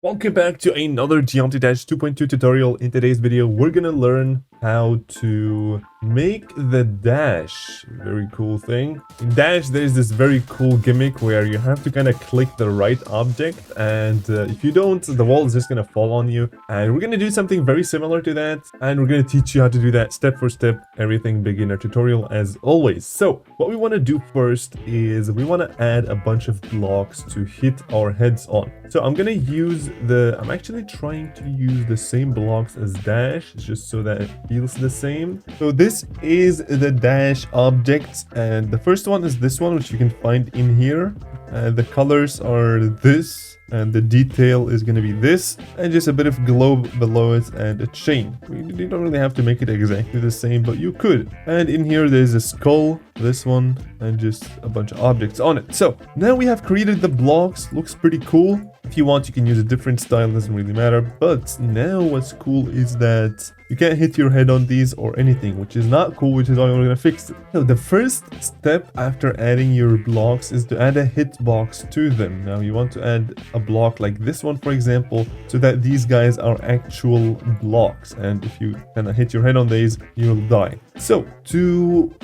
Welcome back to another Geometry Dash 2.2 tutorial. In today's video, we're gonna learn how to make the dash. Very cool thing. In Dash, there's this very cool gimmick where you have to kind of click the right object, and if you don't, the wall is just gonna fall on you. And we're gonna do something very similar to that, and we're gonna teach you how to do that step for step, everything beginner tutorial as always. So what we want to do first is we want to add a bunch of blocks to hit our heads on. So I'm gonna use I'm actually trying to use the same blocks as Dash, just so that it feels the same. So this is the Dash objects, and the first one is this one, which you can find in here. The colors are this, and the detail is going to be this, and just a bit of globe below it and a chain. You don't really have to make it exactly the same, but you could. And in here there's a skull, this one, and just a bunch of objects on it. So now we have created the blocks. Looks pretty cool. If you want, you can use a different style, doesn't really matter. But now what's cool is that you can't hit your head on these or anything, which is not cool, which is why we're gonna fix it. So the first step after adding your blocks is to add a hitbox to them. Now you want to add a block like this one, for example, so that these guys are actual blocks, and if you kind of hit your head on these, you'll die. So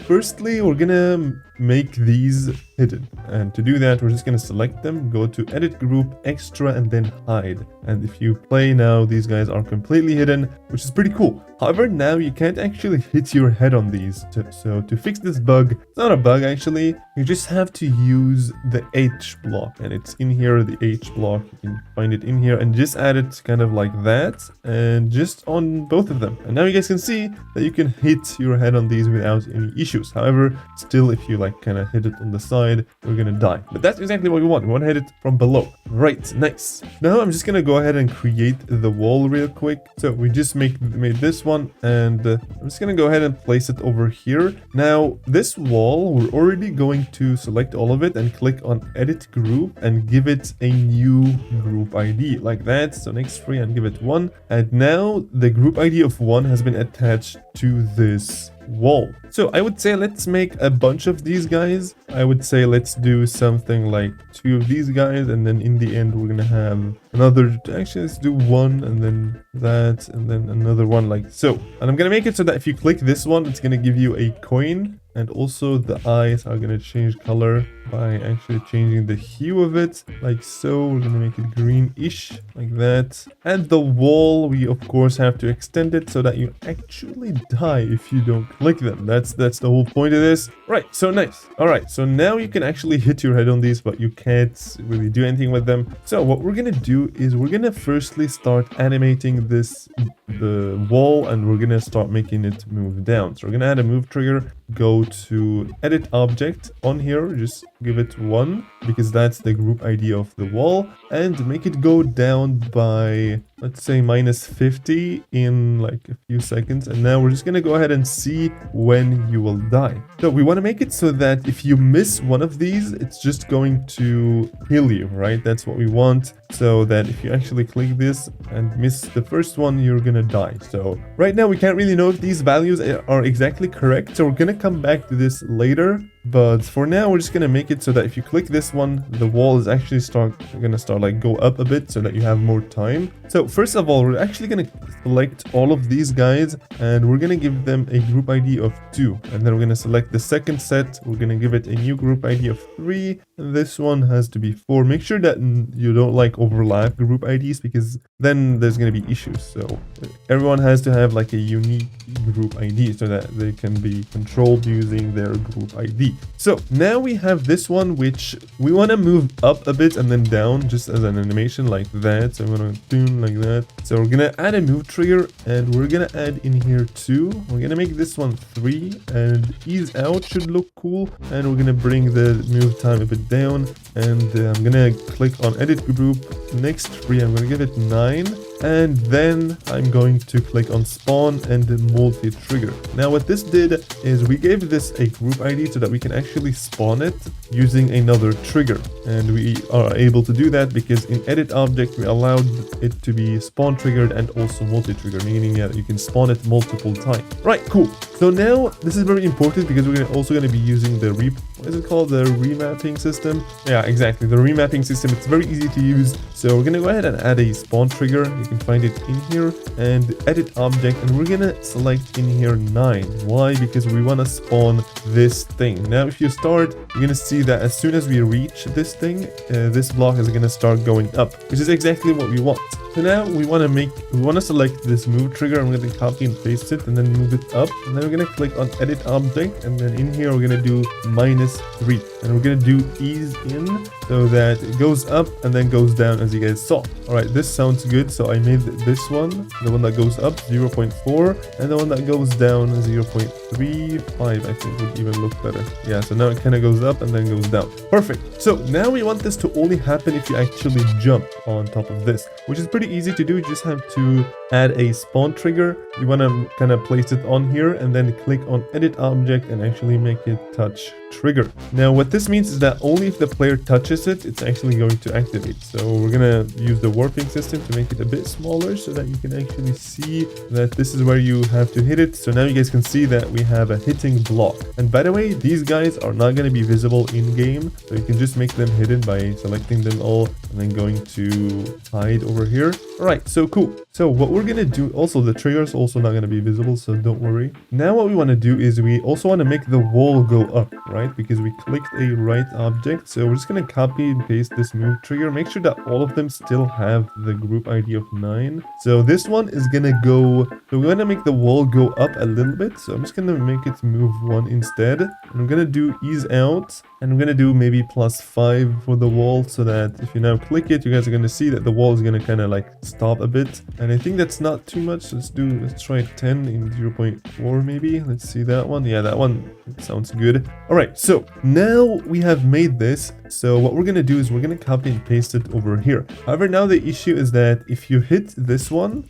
firstly, we're gonna make these hidden, and to do that we're just going to select them, go to edit group, extra, and then hide. And if you play now, these guys are completely hidden, which is pretty cool. However, now you can't actually hit your head on these. So to fix this bug, it's not a bug actually, you just have to use the H block, and it's in here, the H block. You can find it in here and just add it kind of like that, and just on both of them. And now you guys can see that you can hit your head on these without any issues. However, still, if you like kind of hit it on the side, we're gonna die. But that's exactly what we want. We want to hit it from below. Right, nice. Now I'm just gonna go ahead and create the wall real quick. So we just made this one, and I'm just gonna go ahead and place it over here. Now this wall, we're already going to select all of it and click on edit group and give it a new group ID like that. So next free and give it 1, and now the group ID of 1 has been attached to this wall. So I would say let's make a bunch of these guys. I would say let's do something like 2 of these guys, and then in the end we're gonna have another. Actually, let's do 1 and then that, and then another one like so. And I'm gonna make it so that if you click this one, it's gonna give you a coin, and also the eyes are gonna change color by actually changing the hue of it like so. We're gonna make it greenish like that. And the wall, we of course have to extend it so that you actually die if you don't click them. That's the whole point of this. Right, so nice. All right, so now you can actually hit your head on these, but you can't really do anything with them. So what we're gonna do is we're gonna firstly start animating the wall, and we're gonna start making it move down. So we're gonna add a move trigger, go to edit object on here, just give it 1 because that's the group ID of the wall, and make it go down by, let's say, -50 in like a few seconds. And now we're just gonna go ahead and see when you will die. So we want to make it so that if you miss one of these, it's just going to kill you, right? That's what we want, so that if you actually click this and miss the first one, you're gonna die. So right now we can't really know if these values are exactly correct, so we're gonna come back to this later. But for now, we're just gonna make it so that if you click this one, the wall is actually gonna start like go up a bit so that you have more time. So first of all, we're actually gonna select all of these guys, and we're gonna give them a group ID of 2. And then we're gonna select the second set. We're gonna give it a new group ID of 3. And this one has to be 4. Make sure that you don't like overlap group IDs, because then there's gonna be issues. So everyone has to have like a unique group ID so that they can be controlled using their group ID. So now we have this one, which we want to move up a bit and then down just as an animation like that. So I'm going to do like that. So we're going to add a move trigger, and we're going to add in here 2. We're going to make this one 3, and ease out should look cool. And we're going to bring the move time a bit down, and I'm going to click on edit group, next free, I'm going to give it 9. And then I'm going to click on spawn and multi-trigger. Now what this did is we gave this a group ID so that we can actually spawn it using another trigger. and we are able to do that because in edit object we allowed it to be spawn triggered and also multi-trigger, meaning that you can spawn it multiple times. Right, cool. So now this is very important because we're also going to be using the what is it called, the remapping system. Yeah, exactly, the remapping system. It's very easy to use. So we're going to go ahead and add a spawn trigger. You can find it in here, and edit object, and we're going to select in here 9. Why? Because we want to spawn this thing. Now if you start, you're going to see that as soon as we reach this thing, this block is going to start going up, which is exactly what we want. So now we want to select this move trigger. I'm going to copy and paste it and then move it up, and then we're going to click on edit object, and then in here we're going to do -3, and we're going to do ease in so that it goes up and then goes down as you guys saw. All right, this sounds good. So I made this one, the one that goes up 0.4, and the one that goes down 0.35. I think would even look better. Yeah, so now it kind of goes up and then goes down. Perfect. So now we want this to only happen if you actually jump on top of this, which is pretty easy to do. You just have to add a spawn trigger. You want to kind of place it on here and then click on edit object and actually make it touch trigger. Now what this means is that only if the player touches it, it's actually going to activate. So we're gonna use the warping system to make it a bit smaller so that you can actually see that this is where you have to hit it. So now you guys can see that we have a hitting block. And by the way, these guys are not going to be visible in game, so you can just make them hidden by selecting them all and then going to hide over here. All right, so cool. So what we're gonna do, also the trigger is also not gonna be visible, so don't worry. Now what we want to do is we also want to make the wall go up, right? Because we clicked a right object. So we're just gonna copy and paste this move trigger. Make sure that all of them still have the group ID of 9. So this one is gonna go, so we're gonna make the wall go up a little bit. So I'm just gonna make it move 1 instead. And I'm gonna do ease out, and I'm gonna do maybe +5 for the wall, so that if you now click it, you guys are gonna see that the wall is gonna kind of like stop a bit. And I think that's not too much. Let's try 10 in 0.4 maybe. Let's see that one. Yeah, that one sounds good. All right, so now we have made this. So what we're gonna do is we're gonna copy and paste it over here. However, now the issue is that if you hit this one,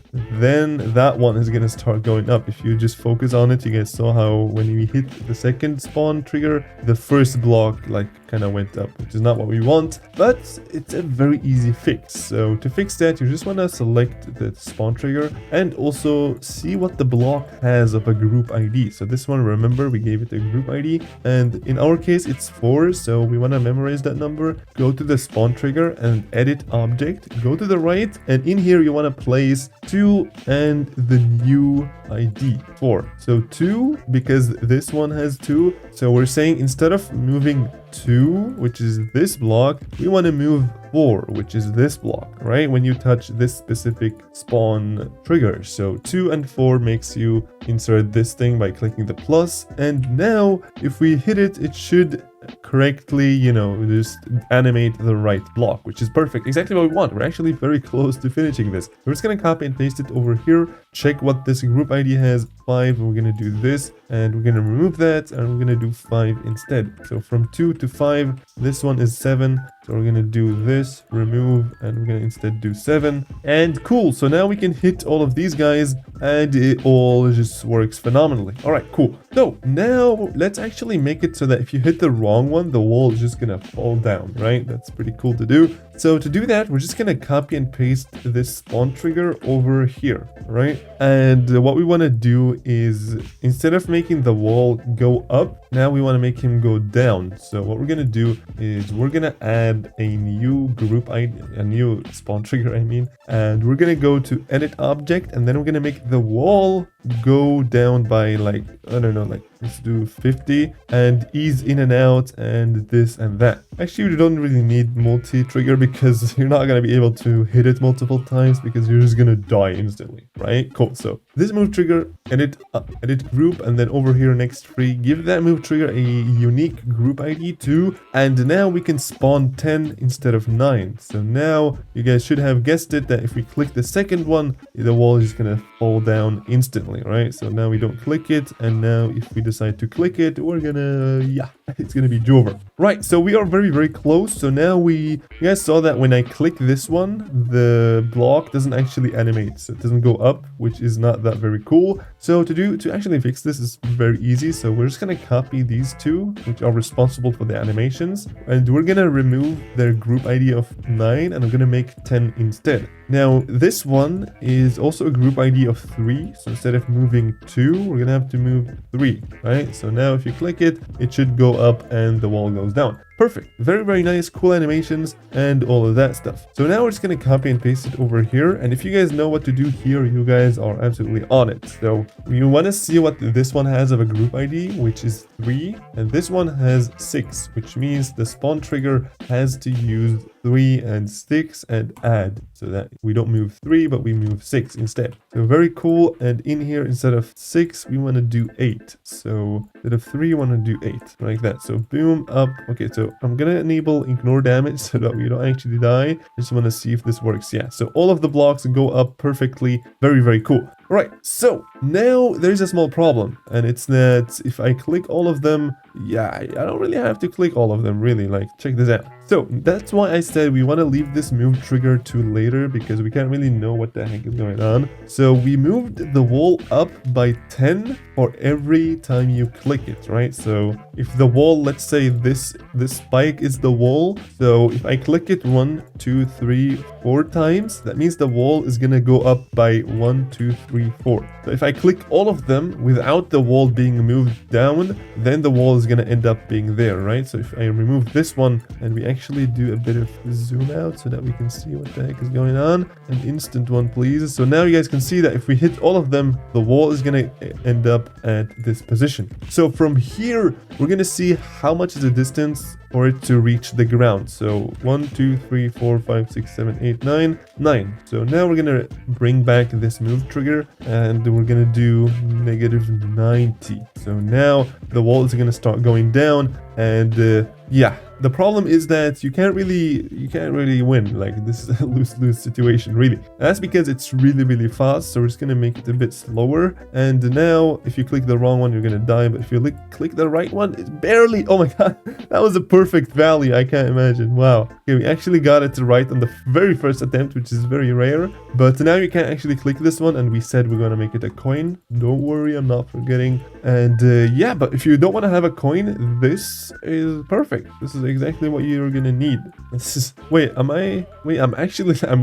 then that one is gonna start going up. If you just focus on it, you guys saw how when we hit the second spawn trigger, the first block like kind of went up, which is not what we want, but it's a very easy fix. So to fix that, you just want to select the spawn trigger and also see what the block has of a group ID. So this one, remember, we gave it a group ID, and in our case it's 4, so we want to memorize that number. Go to the spawn trigger and edit object, go to the right, and in here you want to place 2 and the new ID 4. So 2 because this one has 2. So we're saying instead of moving 2, which is this block, we want to move 4, which is this block, right? When you touch this specific spawn trigger. So 2 and 4 makes you insert this thing by clicking the plus. And now if we hit it, it should correctly, you know, just animate the right block, which is perfect. Exactly what we want. We're actually very close to finishing this. We're just gonna copy and paste it over here. Check what this group ID has, 5. We're gonna do this, and we're gonna remove that, and we're gonna do 5 instead. So from 2 to 5, this one is 7. So we're gonna do this, remove, and we're gonna instead do 7. And cool. So now we can hit all of these guys, and it all just works phenomenally. All right, cool. So now let's actually make it so that if you hit the wrong one, the wall is just gonna fall down, right? That's pretty cool to do. So to do that, we're just gonna copy and paste this spawn trigger over here, right? And what we want to do is, instead of making the wall go up, now we want to make him go down. So what we're gonna do is we're gonna add a new group ID, a new spawn trigger, I mean, and we're gonna go to edit object, and then we're gonna make the wall go down by like, I don't know, like let's do 50, and ease in and out, and this and that. Actually, you don't really need multi-trigger because you're not going to be able to hit it multiple times because you're just going to die instantly, right? Cool. So this move trigger, edit group, and then over here next free, give that move trigger a unique group ID too. And now we can spawn 10 instead of 9. So now you guys should have guessed it that if we click the second one, the wall is just going to fall down instantly. finally, right? So now we don't click it, and now if we decide to click it, we're gonna, yeah, it's gonna be over. Right, so we are very, very close. So now you guys saw that when I click this one, the block doesn't actually animate, so it doesn't go up, which is not that very cool. So to actually fix this is very easy. So we're just gonna copy these two, which are responsible for the animations, and we're gonna remove their group ID of 9, and I'm gonna make 10 instead. Now this one is also a group ID of 3, so instead of moving 2, we're gonna have to move 3, right? So now if you click it, it should go up and the wall goes down. Perfect. Very, very nice, cool animations and all of that stuff. So now we're just going to copy and paste it over here. And if you guys know what to do here, you guys are absolutely on it. So you want to see what this one has of a group ID, which is 3. And this one has 6, which means the spawn trigger has to use 3 and 6 and add, so that we don't move 3, but we move 6 instead. So very cool. And in here, instead of 6, we want to do 8. So instead of 3, we want to do 8, like that. So boom, up. Okay, so I'm gonna enable ignore damage so that we don't actually die. I just want to see if this works. Yeah, so all of the blocks go up perfectly. Very, very cool. Right, so now there's a small problem, and it's that if I click all of them, yeah, I don't really have to click all of them, really. Like, check this out. So that's why I said we want to leave this move trigger to later, because we can't really know what the heck is going on. So we moved the wall up by 10 for every time you click it, right? So if the wall, let's say this spike is the wall, so if I click it 1, 2, 3, 4 times, that means the wall is gonna go up by 1, 2, 3, 4. So if I click all of them without the wall being moved down, then the wall is gonna end up being there, right? So if I remove this one and we actually do a bit of zoom out so that we can see what the heck is going on, an instant one please. So now you guys can see that if we hit all of them, the wall is gonna end up at this position. So from here, we're gonna see how much is the distance for it to reach the ground. So 1, 2, 3, 4, 5, 6, 7, 8, 9, 9. So now we're gonna bring back this move trigger and we're gonna do -90. So now the wall is gonna start going down, and yeah, the problem is that you can't really win. Like, this is a lose-lose situation, really. That's because it's really, really fast. So we're just gonna make it a bit slower. And now if you click the wrong one, you're gonna die. But if you click the right one, it's barely, oh my god, that was a perfect value. I can't imagine. Wow. Okay, we actually got it right on the very first attempt, which is very rare. But now you can't actually click this one, and we said we're gonna make it a coin. Don't worry, I'm not forgetting. And yeah, but if you don't want to have a coin, this is perfect. This is exactly what you're gonna need. This is, I'm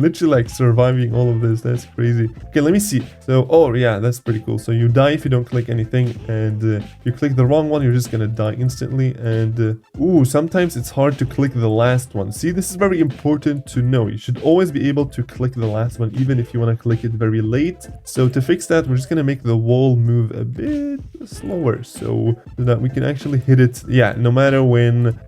literally like surviving all of this. That's crazy. Okay, let me see. So, oh yeah, that's pretty cool. So you die if you don't click anything, and if you click the wrong one, you're just gonna die instantly. And ooh, sometimes it's hard to click the last one. See, this is very important to know. You should always be able to click the last one, even if you want to click it very late. So to fix that, we're just gonna make the wall move a bit slower, so that we can actually hit it, yeah, no matter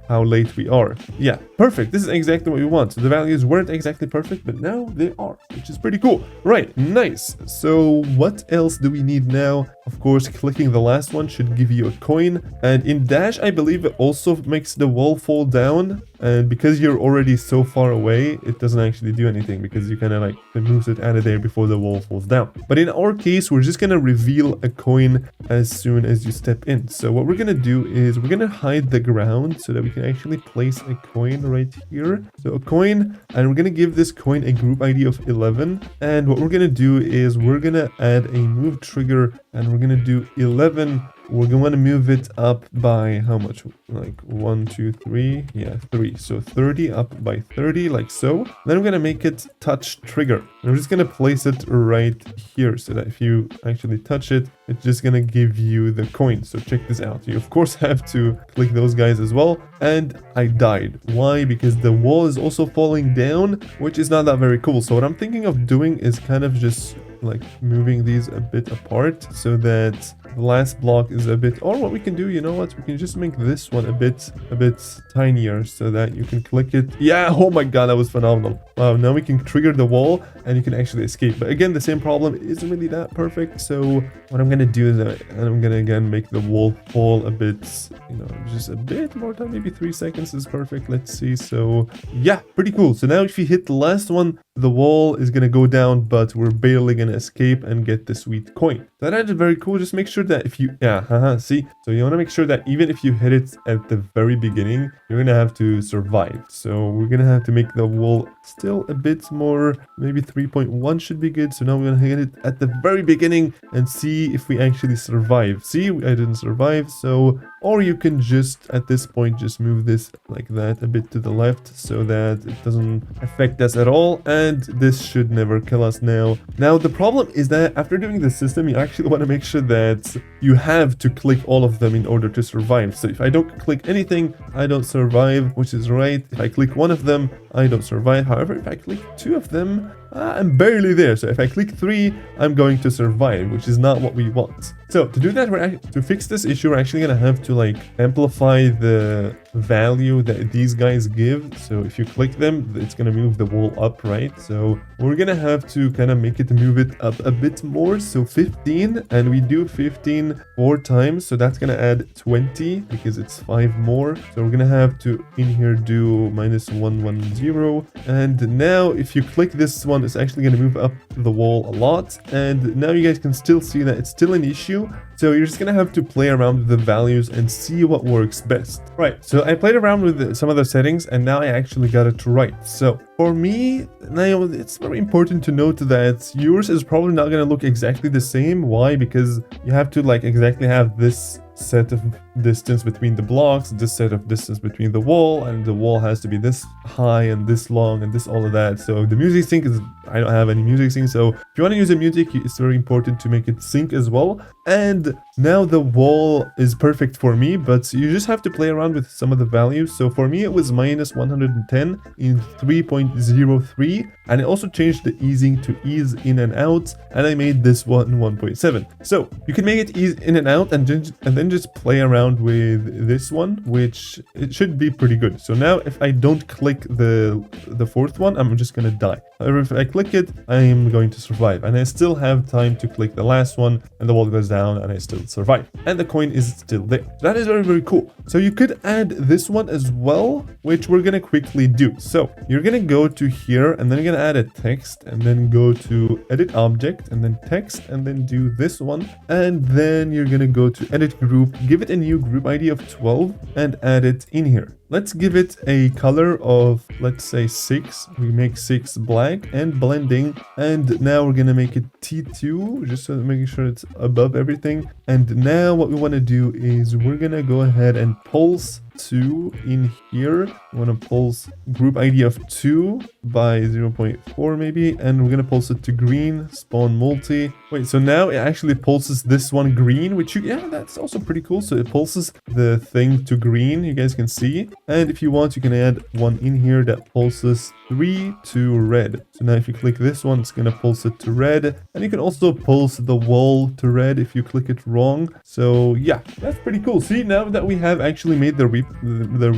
how late we are. Yeah, perfect. This is exactly what we want. So the values weren't exactly perfect, but now they are, which is pretty cool. Right, nice. So what else do we need now? Of course, clicking the last one should give you a coin. And in Dash, I believe it also makes the wall fall down. And because you're already so far away, it doesn't actually do anything, because you kind of like moves it out of there before the wall falls down. But in our case, we're just going to reveal a coin as soon as you step in. So what we're going to do is we're going to hide the ground so that we can actually place a coin right here. So a coin, and we're going to give this coin a group ID of 11. And what we're going to do is we're going to add a move trigger, and we're going to do 11. We're going to move it up by how much? Like 1, 2, 3. Yeah, 3. So 30 up by 30, like so. Then I'm going to make it touch trigger. And I'm just going to place it right here so that if you actually touch it, it's just going to give you the coin. So check this out. You, of course, have to click those guys as well. And I died. Why? Because the wall is also falling down, which is not that very cool. So what I'm thinking of doing is kind of just like moving these a bit apart so that the last block is a bit, or what we can do, you know what, we can just make this one a bit tinier so that you can click it. Yeah, oh my god, that was phenomenal. Wow, now we can trigger the wall and you can actually escape. But again, the same problem isn't really that perfect. So what I'm gonna do is I'm gonna again make the wall fall a bit, you know, just a bit more time. Maybe 3 seconds is perfect. Let's see. So yeah, pretty cool. So now if you hit the last one, the wall is gonna go down, but we're barely gonna gonna escape and get the sweet coin. So that is very cool. Just make sure that if you, see, so you want to make sure that even if you hit it at the very beginning, you're gonna have to survive. So we're gonna have to make the wall still a bit more, maybe 3.1 should be good. So now we're gonna hit it at the very beginning and see if we actually survive. See, I didn't survive. So, or you can just at this point just move this like that a bit to the left so that it doesn't affect us at all, and this should never kill us now. Now the problem is that after doing the system, you actually want to make sure that you have to click all of them in order to survive. So if I don't click anything, I don't survive, which is right. If I click one of them, I don't survive. However, if I click two of them, I'm barely there. So if I click 3, I'm going to survive, which is not what we want. So to do that, to fix this issue, we're actually going to have to like amplify the value that these guys give. So if you click them, it's going to move the wall up, right? So we're going to have to kind of make it move it up a bit more. So 15, and we do 15 4 times. So that's going to add 20 because it's 5 more. So we're going to have to in here do -110. And now if you click this one, it's actually going to move up the wall a lot. And now you guys can still see that it's still an issue. So you're just going to have to play around with the values and see what works best. Right, so I played around with some of the settings and now I actually got it right. So for me, now it's very important to note that yours is probably not going to look exactly the same. Why? Because you have to like exactly have this set of distance between the blocks, this set of distance between the wall, and the wall has to be this high and this long and this all of that. So the music sync is, I don't have any music sync, so if you want to use a music, it's very important to make it sync as well. And now the wall is perfect for me, but you just have to play around with some of the values. So for me it was -110 in 3.03, and it also changed the easing to ease in and out, and I made this one 1.7. So you can make it ease in and out and then just play around with this one, which it should be pretty good. So now if I don't click the fourth one, I'm just gonna die. However, if I click it, I am going to survive, and I still have time to click the last one, and the wall goes down and I still survive, and the coin is still there. So that is very, very cool. So you could add this one as well, which we're gonna quickly do. So you're gonna go to here, and then you're gonna add a text, and then go to edit object, and then text, and then do this one, and then you're gonna go to edit group, give it a new group ID of 12, and add it in here. Let's give it a color of, let's say 6. We make 6 black and blending. And now we're going to make it T2, just so making sure it's above everything. And now what we want to do is we're going to go ahead and pulse 2 in here. We want to pulse group ID of 2 by 0.4 maybe, and we're going to pulse it to green, spawn multi. Wait, so now it actually pulses this one green, which that's also pretty cool. So it pulses the thing to green, you guys can see. And if you want, you can add one in here that pulses 3 to red. So now if you click this one, it's going to pulse it to red, and you can also pulse the wall to red if you click it wrong. So yeah, that's pretty cool. See, now that we have actually made the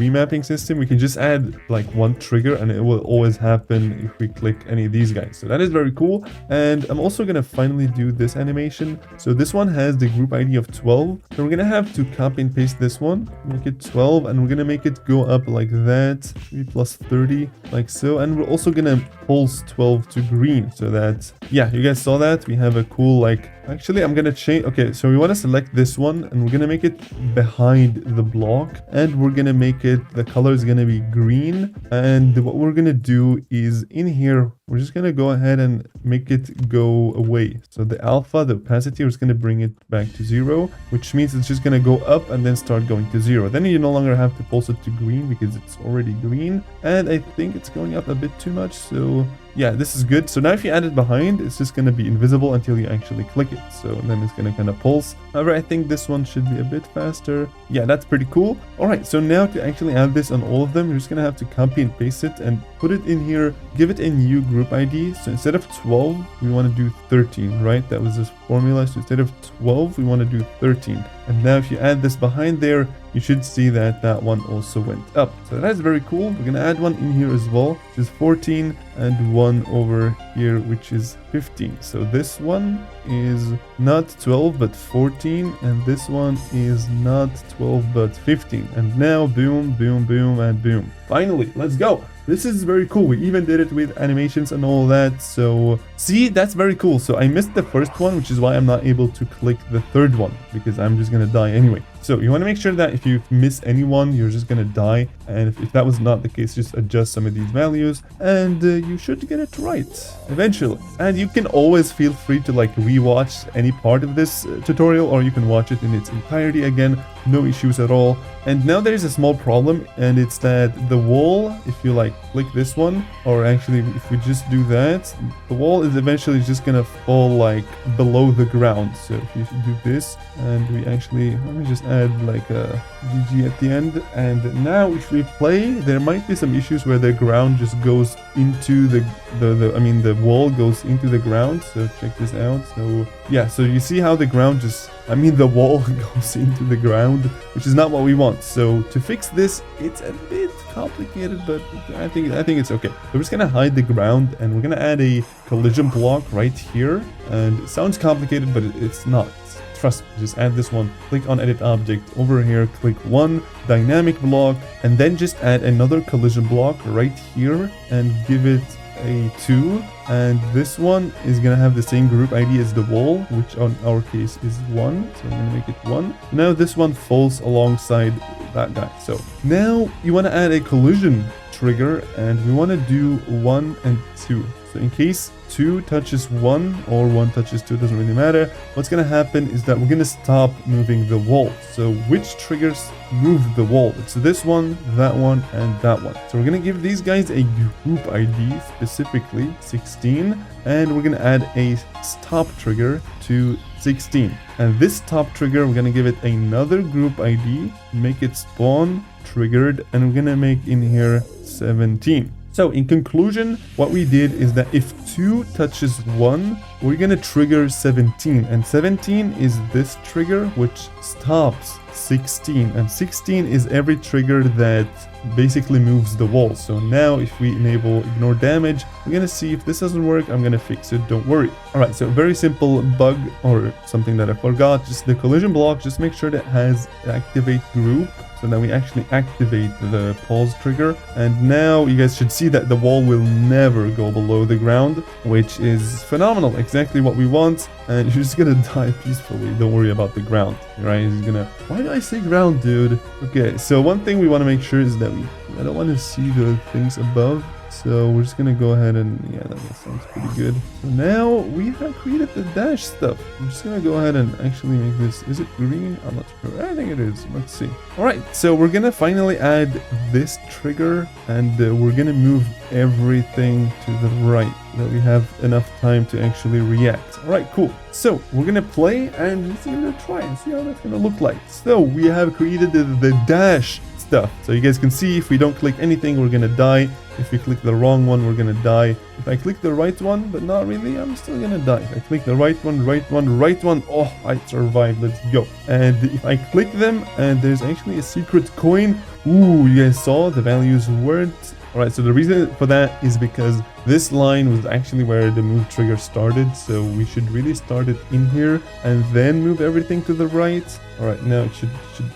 remapping system, we can just add like one trigger and it will always happen if we click any of these guys. So that is very cool. And I'm also going to finally do this animation. So this one has the group ID of 12. So we're going to have to copy and paste this one, make it 12, and we're going to make it go up like that, maybe plus 30, like so. And we're also going to pulse 12 to green, so that, yeah, you guys saw that we have a cool, like, actually I'm gonna change. Okay, so we want to select this one, and we're gonna make it behind the block, and we're gonna make it, the color is gonna be green. And what we're gonna do is in here, we're just gonna go ahead and make it go away. So the alpha, the opacity, is gonna bring it back to 0, which means it's just gonna go up and then start going to 0. Then you no longer have to pulse it to green because it's already green. And I think it's going up a bit too much, so yeah, this is good. So now if you add it behind, it's just going to be invisible until you actually click it. So then it's going to kind of pulse. However, I think this one should be a bit faster. Yeah, that's pretty cool. All right, so now to actually add this on all of them, you're just going to have to copy and paste it and put it in here. Give it a new group ID. So instead of 12, we want to do 13, right? That was this formula. So instead of 12, we want to do 13. And now if you add this behind there, you should see that that one also went up. So that's very cool. We're going to add one in here as well, which is 14, and one over here, which is 15. So this one is not 12, but 14. And this one is not 12, but 15. And now boom, boom, boom, and boom. Finally, let's go. this is very cool. We even did it with animations and all that. So see, that's very cool. So I missed the first one, which is why I'm not able to click the third one, because I'm just gonna die anyway. So you want to make sure that if you miss any one, you're just gonna die. And if that was not the case, just adjust some of these values, and you should get it right eventually. And you can always feel free to like rewatch any part of this tutorial, or you can watch it in its entirety again. No issues at all. And now there's a small problem, and it's that the wall, if you like click this one, or actually if we just do that, the wall is eventually just gonna fall like below the ground. So if you do this, and we actually, let me just add like a GG at the end, and now if we play, there might be some issues where the ground just goes into the wall goes into the ground. So check this out. So yeah, so you see how the ground just, the wall goes into the ground, which is not what we want. So to fix this, it's a bit complicated, but I think it's okay. So we're just gonna hide the ground, and we're gonna add a collision block right here. And it sounds complicated, but it's not. Trust me, just add this one. Click on edit object over here, click one dynamic block, and then just add another collision block right here and give it a 2. And this one is gonna have the same group ID as the wall, which on our case is 1. So I'm gonna make it 1. Now this one falls alongside that guy. So now you want to add a collision trigger, and we want to do 1 and 2. So in case 2 touches 1 or 1 touches 2, doesn't really matter. What's going to happen is that we're going to stop moving the wall. So which triggers move the wall? It's this one, that one, and that one. So we're going to give these guys a group ID, specifically 16, and we're going to add a stop trigger to 16. And this stop trigger, we're going to give it another group ID, make it spawn triggered, and we're going to make in here 17. So in conclusion, what we did is that if 2 touches 1, we're going to trigger 17. And 17 is this trigger, which stops 16. And 16 is every trigger that basically moves the wall. So now if we enable ignore damage, we're going to see if this doesn't work. I'm going to fix it. Don't worry. All right. So very simple bug, or something that I forgot. Just the collision block. Just make sure that it has activate group. So now we actually activate the pause trigger, and now you guys should see that the wall will never go below the ground, which is phenomenal, exactly what we want. And you're just gonna die peacefully, don't worry about the ground, right? He's gonna, why do I say ground, dude? Okay, so one thing we want to make sure is that I don't want to see the things above. So we're just gonna go ahead and, yeah, that sounds pretty good. So now we have created the dash stuff. I'm just gonna go ahead and actually make this, is it green? I'm not sure. I think it is. Let's see. All right, so we're gonna finally add this trigger, and we're gonna move everything to the right, that we have enough time to actually react. All right, cool. So we're gonna play, and let's give it a try and see how that's gonna look like. So we have created the dash stuff. So you guys can see if we don't click anything, we're gonna die. If we click the wrong one, we're gonna die. If I click the right one, but not really, I'm still gonna die. If I click the right one, oh, I survived. Let's go. And if I click them, and there's actually a secret coin. Ooh, you guys saw the values weren't. All right, so the reason for that is because this line was actually where the move trigger started. So we should really start it in here and then move everything to the right. All right, now it should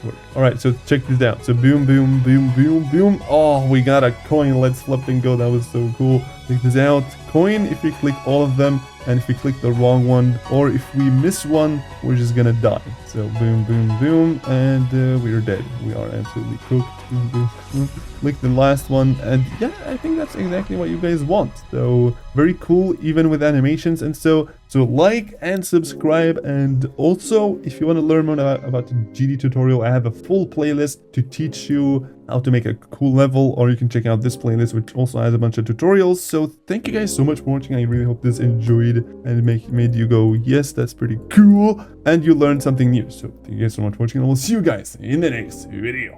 work. All right, so check this out. So boom, boom, boom, boom, boom. Oh, we got a coin. Let's flip and go. That was so cool. Check this out. Coin if we click all of them, and if we click the wrong one, or if we miss one, we're just gonna die. So boom, boom, boom, and we're dead. We are absolutely cooked. Boom, boom, boom. Click the last one, and yeah, I think that's exactly what you guys want. So very cool, even with animations. And so like and subscribe, and also if you want to learn more about the GD tutorial, I have a full playlist to teach you how to make a cool level, or you can check out this playlist, which also has a bunch of tutorials. So thank you guys so much for watching. I really hope this enjoyed and made you go, yes, that's pretty cool, and you learned something new. So thank you guys so much for watching, and we'll see you guys in the next video.